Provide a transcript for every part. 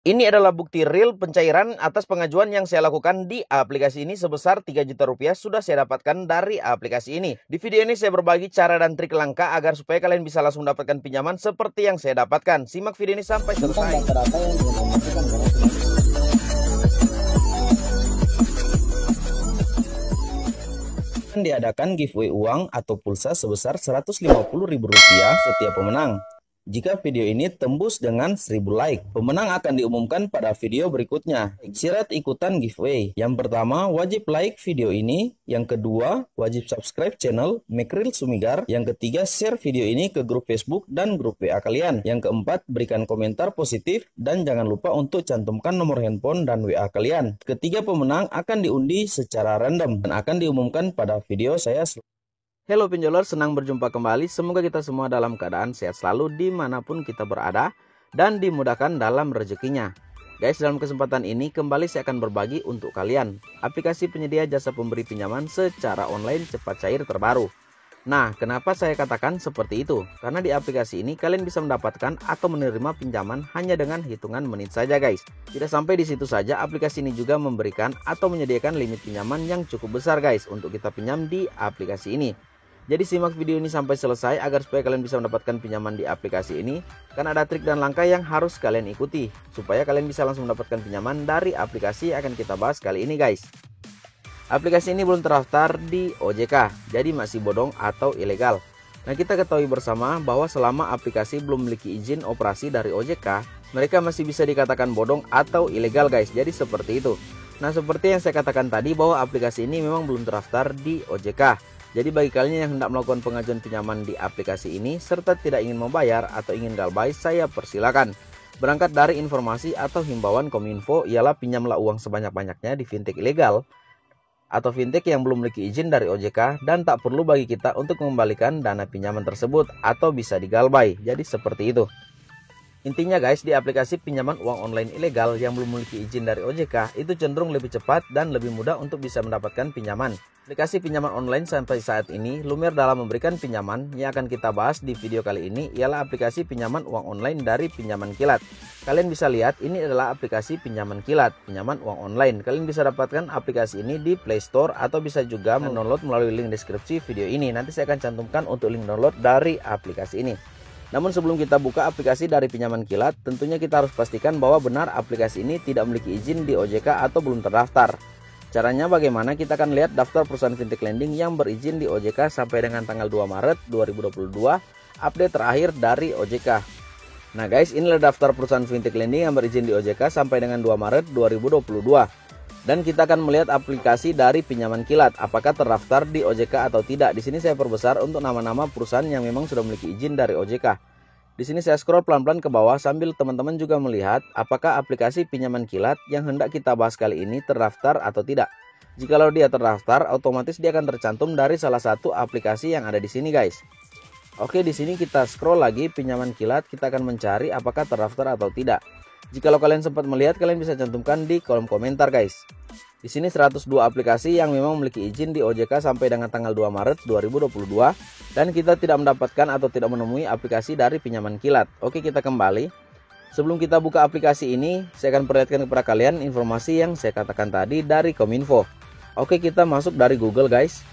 Ini adalah bukti real pencairan atas pengajuan yang saya lakukan di aplikasi ini sebesar 3 juta rupiah sudah saya dapatkan dari aplikasi ini. Di video ini saya berbagi cara dan trik langka agar supaya kalian bisa langsung mendapatkan pinjaman seperti yang saya dapatkan. Simak video ini sampai selesai. Diadakan giveaway uang atau pulsa sebesar Rp150.000 setiap pemenang. Jika video ini tembus dengan 1000 like, pemenang akan diumumkan pada video berikutnya. Syarat ikutan giveaway. Yang pertama, wajib like video ini. Yang kedua, wajib subscribe channel Mekril Sumigar. Yang ketiga, share video ini ke grup Facebook dan grup WA kalian. Yang keempat, berikan komentar positif dan jangan lupa untuk cantumkan nomor handphone dan WA kalian. Ketiga pemenang akan diundi secara random dan akan diumumkan pada video saya. Halo pinjoler, senang berjumpa kembali. Semoga kita semua dalam keadaan sehat selalu dimanapun kita berada dan dimudahkan dalam rezekinya. Guys, dalam kesempatan ini kembali saya akan berbagi untuk kalian aplikasi penyedia jasa pemberi pinjaman secara online cepat cair terbaru. Nah, kenapa saya katakan seperti itu? Karena di aplikasi ini kalian bisa mendapatkan atau menerima pinjaman hanya dengan hitungan menit saja guys. Tidak sampai di situ saja, aplikasi ini juga memberikan atau menyediakan limit pinjaman yang cukup besar guys untuk kita pinjam di aplikasi ini. Jadi simak video ini sampai selesai agar supaya kalian bisa mendapatkan pinjaman di aplikasi ini. Kan ada trik dan langkah yang harus kalian ikuti supaya kalian bisa langsung mendapatkan pinjaman dari aplikasi yang akan kita bahas kali ini guys. Aplikasi ini belum terdaftar di OJK, jadi masih bodong atau ilegal. Nah, kita ketahui bersama bahwa selama aplikasi belum memiliki izin operasi dari OJK, mereka masih bisa dikatakan bodong atau ilegal guys. Jadi seperti itu. Nah, seperti yang saya katakan tadi bahwa aplikasi ini memang belum terdaftar di OJK. Jadi bagi kalian yang hendak melakukan pengajuan pinjaman di aplikasi ini serta tidak ingin membayar atau ingin galbay, saya persilakan. Berangkat dari informasi atau himbauan Kominfo ialah pinjamlah uang sebanyak-banyaknya di fintech ilegal atau fintech yang belum memiliki izin dari OJK dan tak perlu bagi kita untuk mengembalikan dana pinjaman tersebut atau bisa digalbay. Jadi seperti itu. Intinya guys, di aplikasi pinjaman uang online ilegal yang belum memiliki izin dari OJK itu cenderung lebih cepat dan lebih mudah untuk bisa mendapatkan pinjaman. Aplikasi pinjaman online sampai saat ini lumer dalam memberikan pinjaman yang akan kita bahas di video kali ini ialah aplikasi pinjaman uang online dari Pinjaman Kilat. Kalian bisa lihat ini adalah aplikasi Pinjaman Kilat, pinjaman uang online. Kalian bisa dapatkan aplikasi ini di Play Store atau bisa juga mendownload melalui link deskripsi video ini. Nanti saya akan cantumkan untuk link download dari aplikasi ini. Namun sebelum kita buka aplikasi dari Pinjaman Kilat, tentunya kita harus pastikan bahwa benar aplikasi ini tidak memiliki izin di OJK atau belum terdaftar. Caranya bagaimana? Kita akan lihat daftar perusahaan fintech lending yang berizin di OJK sampai dengan tanggal 2 Maret 2022, update terakhir dari OJK. Nah guys, inilah daftar perusahaan fintech lending yang berizin di OJK sampai dengan 2 Maret 2022. Dan kita akan melihat aplikasi dari Pinjaman Kilat apakah terdaftar di OJK atau tidak. Di sini saya perbesar untuk nama-nama perusahaan yang memang sudah memiliki izin dari OJK. Di sini saya scroll pelan-pelan ke bawah sambil teman-teman juga melihat apakah aplikasi Pinjaman Kilat yang hendak kita bahas kali ini terdaftar atau tidak. Jikalau dia terdaftar, otomatis dia akan tercantum dari salah satu aplikasi yang ada di sini guys. Oke, di sini kita scroll lagi Pinjaman Kilat, kita akan mencari apakah terdaftar atau tidak. Jikalau kalian sempat melihat, kalian bisa cantumkan di kolom komentar guys. Di sini 102 aplikasi yang memang memiliki izin di OJK sampai dengan tanggal 2 Maret 2022 dan kita tidak mendapatkan atau tidak menemui aplikasi dari Pinjaman Kilat. Oke, kita kembali. Sebelum kita buka aplikasi ini, saya akan perlihatkan kepada kalian informasi yang saya katakan tadi dari Kominfo. Oke, kita masuk dari Google guys.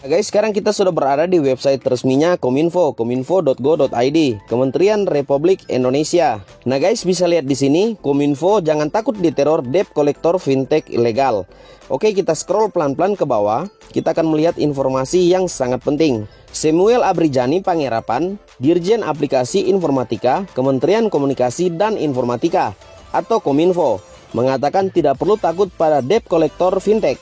Nah guys, sekarang kita sudah berada di website resminya Kominfo, kominfo.go.id, Kementerian Republik Indonesia. Nah guys, bisa lihat di sini, Kominfo jangan takut diteror debt collector fintech ilegal. Oke, kita scroll pelan-pelan ke bawah, kita akan melihat informasi yang sangat penting. Samuel Abrijani Pangerapan, Dirjen Aplikasi Informatika, Kementerian Komunikasi dan Informatika atau Kominfo, mengatakan tidak perlu takut pada debt collector fintech.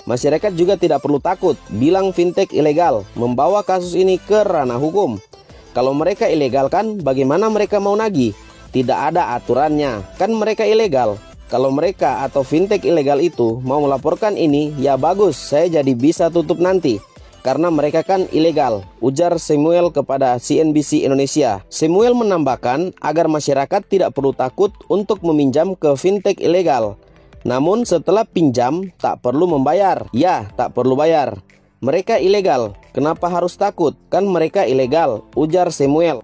Masyarakat juga tidak perlu takut bilang fintech ilegal, membawa kasus ini ke ranah hukum. Kalau mereka ilegal kan bagaimana mereka mau nagih? Tidak ada aturannya, kan mereka ilegal. Kalau mereka atau fintech ilegal itu mau melaporkan ini, ya bagus, saya jadi bisa tutup nanti. Karena mereka kan ilegal, ujar Samuel kepada CNBC Indonesia. Samuel menambahkan agar masyarakat tidak perlu takut untuk meminjam ke fintech ilegal. Namun setelah pinjam tak perlu membayar. Ya, tak perlu bayar. Mereka ilegal, kenapa harus takut? Kan mereka ilegal, ujar Samuel.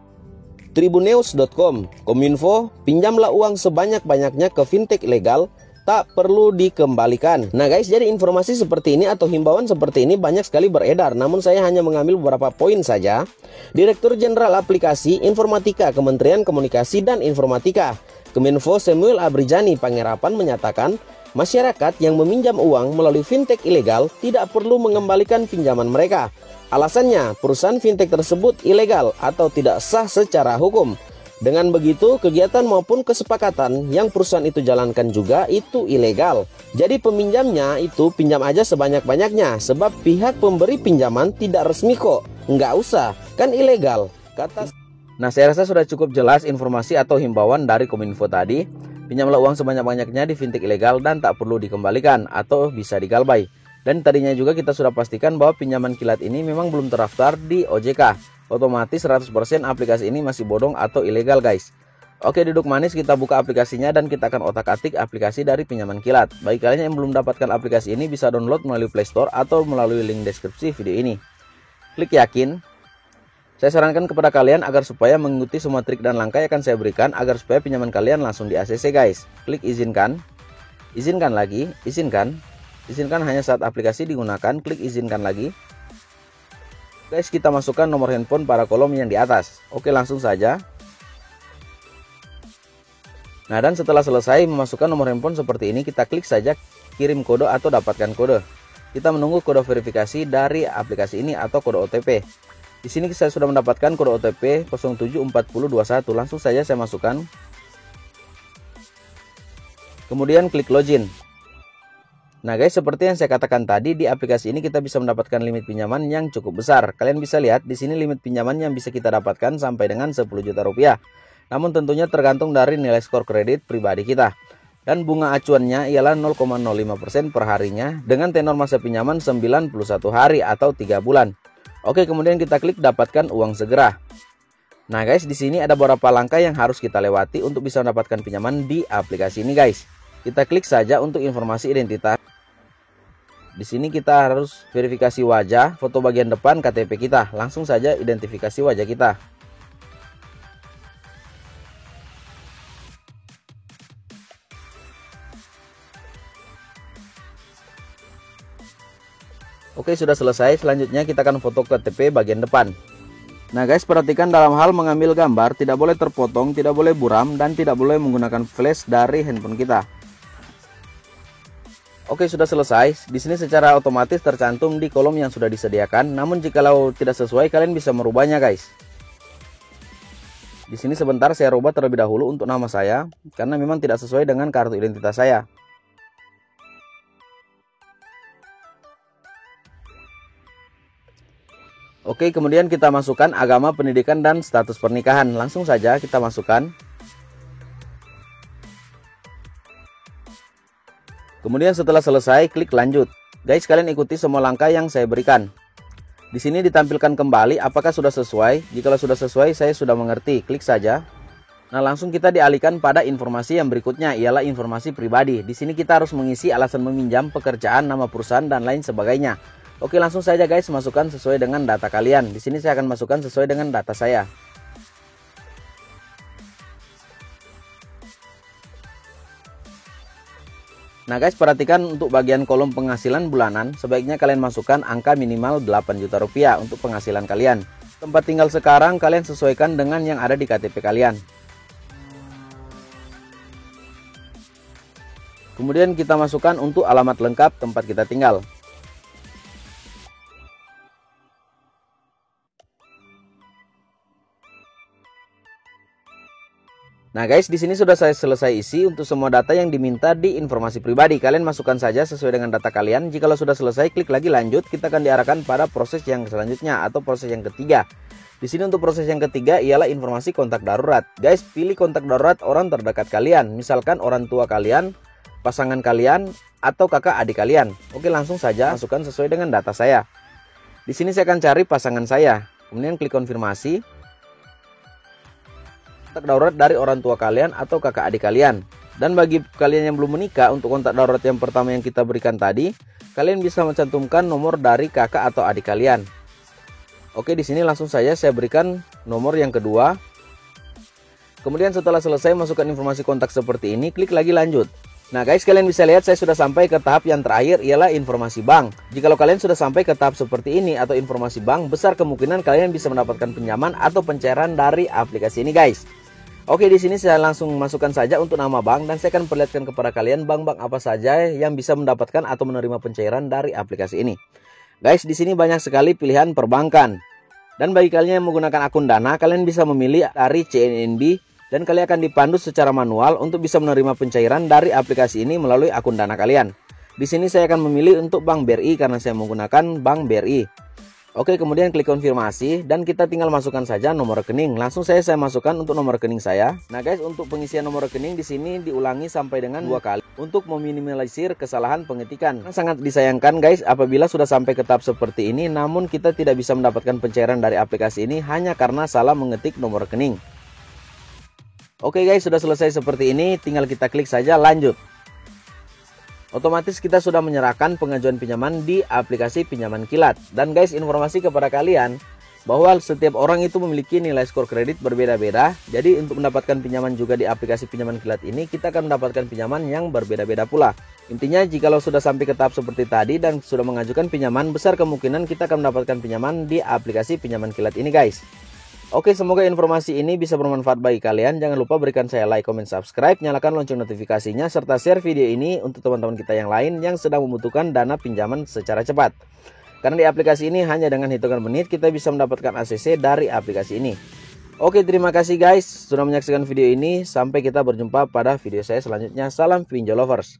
Tribunews.com, Kominfo, pinjamlah uang sebanyak-banyaknya ke fintech ilegal, tak perlu dikembalikan. Nah guys, jadi informasi seperti ini atau himbauan seperti ini banyak sekali beredar, namun saya hanya mengambil beberapa poin saja. Direktur Jenderal Aplikasi Informatika Kementerian Komunikasi dan Informatika, Kominfo Samuel Abrijani Pangerapan menyatakan, masyarakat yang meminjam uang melalui fintech ilegal tidak perlu mengembalikan pinjaman mereka. Alasannya, perusahaan fintech tersebut ilegal atau tidak sah secara hukum. Dengan begitu, kegiatan maupun kesepakatan yang perusahaan itu jalankan juga itu ilegal. Jadi peminjamnya itu pinjam aja sebanyak-banyaknya, sebab pihak pemberi pinjaman tidak resmi kok. Nggak usah, kan ilegal, kata. Nah, saya rasa sudah cukup jelas informasi atau himbauan dari Kominfo tadi. Pinjamlah uang sebanyak-banyaknya di fintech ilegal dan tak perlu dikembalikan atau bisa digalbay. Dan tadinya juga kita sudah pastikan bahwa pinjaman kilat ini memang belum terdaftar di OJK. Otomatis 100% aplikasi ini masih bodong atau ilegal guys. Oke, duduk manis, kita buka aplikasinya dan kita akan otak-atik aplikasi dari pinjaman kilat. Bagi kalian yang belum dapatkan aplikasi ini bisa download melalui Play Store atau melalui link deskripsi video ini. Klik yakin. Saya sarankan kepada kalian agar supaya mengikuti semua trik dan langkah yang akan saya berikan agar supaya pinjaman kalian langsung di ACC guys. Klik izinkan. Izinkan lagi, izinkan. Izinkan hanya saat aplikasi digunakan, klik izinkan lagi. Guys, kita masukkan nomor handphone pada kolom yang di atas. Oke, langsung saja. Nah, dan setelah selesai memasukkan nomor handphone seperti ini, kita klik saja kirim kode atau dapatkan kode. Kita menunggu kode verifikasi dari aplikasi ini atau kode OTP. Di sini saya sudah mendapatkan kode OTP 074021. Langsung saja saya masukkan. Kemudian klik login. Nah guys, seperti yang saya katakan tadi, di aplikasi ini kita bisa mendapatkan limit pinjaman yang cukup besar. Kalian bisa lihat di sini limit pinjaman yang bisa kita dapatkan sampai dengan 10 juta rupiah. Namun tentunya tergantung dari nilai skor kredit pribadi kita. Dan bunga acuannya ialah 0,05% per harinya dengan tenor masa pinjaman 91 hari atau 3 bulan. Oke, kemudian kita klik dapatkan uang segera. Nah guys, di sini ada beberapa langkah yang harus kita lewati untuk bisa mendapatkan pinjaman di aplikasi ini guys. Kita klik saja untuk informasi identitas. Di sini kita harus verifikasi wajah, foto bagian depan KTP kita. Langsung saja identifikasi wajah kita. Oke, sudah selesai. Selanjutnya kita akan foto KTP bagian depan. Nah guys, perhatikan dalam hal mengambil gambar tidak boleh terpotong, tidak boleh buram, dan tidak boleh menggunakan flash dari handphone kita. Oke, sudah selesai. Di sini secara otomatis tercantum di kolom yang sudah disediakan. Namun jikalau tidak sesuai, kalian bisa merubahnya guys. Di sini sebentar saya rubah terlebih dahulu untuk nama saya karena memang tidak sesuai dengan kartu identitas saya. Oke, kemudian kita masukkan agama, pendidikan, dan status pernikahan. Langsung saja kita masukkan. Kemudian setelah selesai, klik lanjut. Guys, kalian ikuti semua langkah yang saya berikan. Di sini ditampilkan kembali apakah sudah sesuai. Jikalau sudah sesuai, saya sudah mengerti. Klik saja. Nah, langsung kita dialihkan pada informasi yang berikutnya, ialah informasi pribadi. Di sini kita harus mengisi alasan meminjam, pekerjaan, nama perusahaan, dan lain sebagainya. Oke, langsung saja guys, masukkan sesuai dengan data kalian. Di sini saya akan masukkan sesuai dengan data saya. Nah guys, perhatikan untuk bagian kolom penghasilan bulanan, sebaiknya kalian masukkan angka minimal 8 juta rupiah untuk penghasilan kalian. Tempat tinggal sekarang kalian sesuaikan dengan yang ada di KTP kalian. Kemudian kita masukkan untuk alamat lengkap tempat kita tinggal. Nah guys, di sini sudah saya selesai isi untuk semua data yang diminta di informasi pribadi. Kalian masukkan saja sesuai dengan data kalian. Jikalau sudah selesai, klik lagi lanjut. Kita akan diarahkan pada proses yang selanjutnya atau proses yang ketiga. Di sini untuk proses yang ketiga ialah informasi kontak darurat. Guys, pilih kontak darurat orang terdekat kalian. Misalkan orang tua kalian, pasangan kalian, atau kakak adik kalian. Oke, langsung saja masukkan sesuai dengan data saya. Di sini saya akan cari pasangan saya. Kemudian klik konfirmasi. Kontak darurat dari orang tua kalian atau kakak adik kalian. Dan bagi kalian yang belum menikah, untuk kontak darurat yang pertama yang kita berikan tadi, kalian bisa mencantumkan nomor dari kakak atau adik kalian. Oke, di sini langsung saja saya berikan nomor yang kedua. Kemudian setelah selesai masukkan informasi kontak seperti ini, klik lagi lanjut. Nah guys, kalian bisa lihat saya sudah sampai ke tahap yang terakhir, ialah informasi bank. Jikalau kalian sudah sampai ke tahap seperti ini atau informasi bank, besar kemungkinan kalian bisa mendapatkan pinjaman atau pencairan dari aplikasi ini guys. Oke, di sini saya langsung masukkan saja untuk nama bank dan saya akan perlihatkan kepada kalian bank-bank apa saja yang bisa mendapatkan atau menerima pencairan dari aplikasi ini. Guys, di sini banyak sekali pilihan perbankan. Dan bagi kalian yang menggunakan akun Dana, kalian bisa memilih dari CNNB dan kalian akan dipandu secara manual untuk bisa menerima pencairan dari aplikasi ini melalui akun Dana kalian. Di sini saya akan memilih untuk Bank BRI karena saya menggunakan Bank BRI. Oke, kemudian klik konfirmasi dan kita tinggal masukkan saja nomor rekening. Langsung saya masukkan untuk nomor rekening saya. Nah guys, untuk pengisian nomor rekening di sini diulangi sampai dengan 2 kali untuk meminimalisir kesalahan pengetikan. Sangat disayangkan guys apabila sudah sampai ke tahap seperti ini namun kita tidak bisa mendapatkan pencairan dari aplikasi ini hanya karena salah mengetik nomor rekening. Oke guys, sudah selesai seperti ini, tinggal kita klik saja lanjut. Otomatis kita sudah menyerahkan pengajuan pinjaman di aplikasi pinjaman kilat. Dan guys, informasi kepada kalian bahwa setiap orang itu memiliki nilai skor kredit berbeda-beda. Jadi untuk mendapatkan pinjaman juga di aplikasi pinjaman kilat ini, kita akan mendapatkan pinjaman yang berbeda-beda pula. Intinya jikalau sudah sampai ke tahap seperti tadi dan sudah mengajukan pinjaman, besar kemungkinan kita akan mendapatkan pinjaman di aplikasi pinjaman kilat ini guys. Oke, semoga informasi ini bisa bermanfaat bagi kalian. Jangan lupa berikan saya like, comment, subscribe, nyalakan lonceng notifikasinya, serta share video ini untuk teman-teman kita yang lain yang sedang membutuhkan dana pinjaman secara cepat. Karena di aplikasi ini hanya dengan hitungan menit kita bisa mendapatkan ACC dari aplikasi ini. Oke, terima kasih guys sudah menyaksikan video ini. Sampai kita berjumpa pada video saya selanjutnya. Salam Pinjol Lovers.